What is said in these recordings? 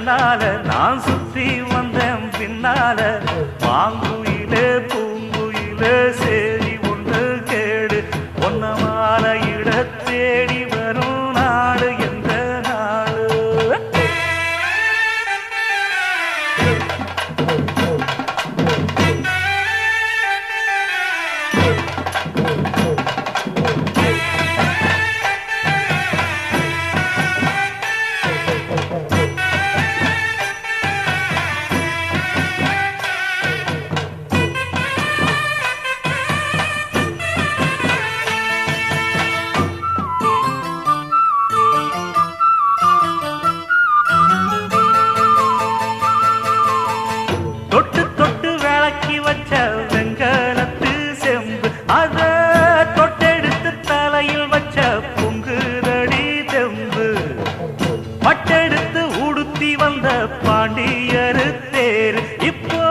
கண்ணால நான் சுத்தி வந்தேன் பின்னால மாங்குயிலே பூங்குயிலே சேரி ஒன்று கேடு ஒன்ன மாலையிட தேடி வரும் நாடு எந்த நாடு தொட்டு தொட்டு விளக்கி வச்ச வெங்கலத்து செம்பு அத தொட்டெடுத்து தலையில் வச்ச பொங்குதடி தெம்பு பட்டெடுத்து உடுத்தி வந்த பாண்டியரு தேர் இப்போ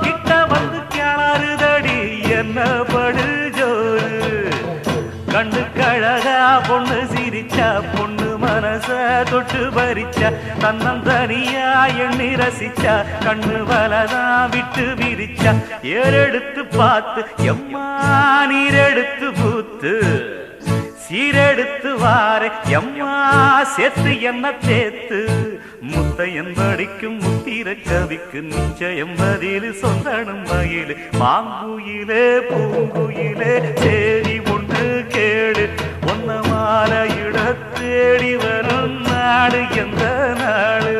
கிட்ட வந்து கிளறுதடி என்ன படு ஜோரு கண்ணு கழகா பொண்ணு சிரிச்சா பொண்ணு மனச தொட்டு பறிச்சா தன்னந்தனியா எண்ணி ரசிச்சா கண்ணு வலதான் விட்டு விரிச்சா ஏறெடுத்து பார்த்து எம்மா நீரெடுத்து பூத்து சீரெடுத்து வாரே எம்மா சேர்த்து என்ன தேத்து முத்தையன் படிக்கும் முத்திர கவிக்கு நிச்சயம் பதில் சொந்தனும் மயிலு மாங்குயிலே பூங்குயிலே சேரி ஒன்று கேடு ஒன்ன மாலையிட தேடி வரும் நாடு எந்த நாடு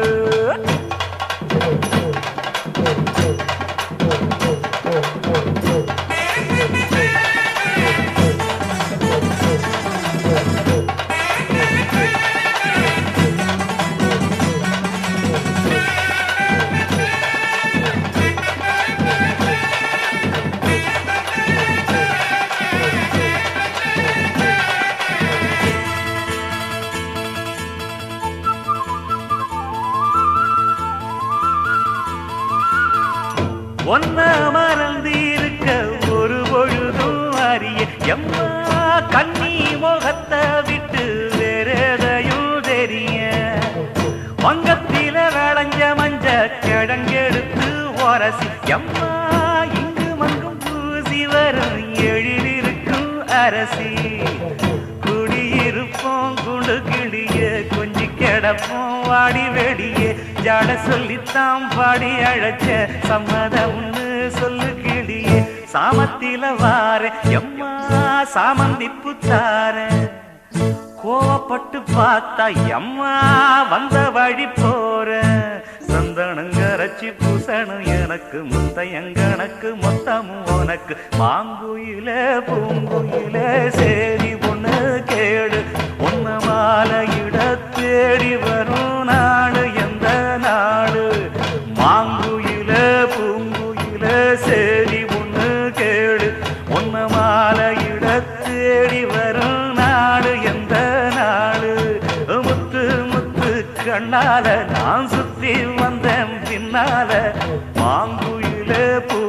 ஒன்ன மறந்திருக்க ஒரு பொழுதும் அறிய எம்மா கண்ணி முகத்தை விட்டு வேறெதையும் தெரிய வங்கத்தில விளைஞ்ச மஞ்ச கிழங்கெடுத்து உரசி எம்மா இங்கு மங்கும் பூசி வரும் எழிலிருக்கும் அரசி குடியிருப்போம் குண்டு கிளிய கொஞ்சி கிடப்போம் வாடி வெடியே ஜாட சொல்லித்தான் பாடி அழைச்ச சம்மதம்னு சொல்லு கிளியே சாமத்தில வார எம்மா சாமந்திப்பு தார கோவப்பட்டு பார்த்தா எம்மா வந்த வழி போற சந்தனங்கரைச்சி பூசணும் எனக்கு முத்தையங்கணக்கு மொத்தமும் உனக்கு மாங்குயிலே பூங்குயிலே சேரி ஒண்ணு கேடு ஒன்ன மாலையிட தேடி வரும் நாடு எந்த நாடு மாங்குயிலே பூங்குயிலே சேரி ஒண்ணு கேடு ஒன்ன மாலையிட தேடி வரும் நாடு எந்த நாடு முத்து முத்து கண்ணால நான் சுத்தி வந்தேன் பின்னால மாங்குயிலே பூ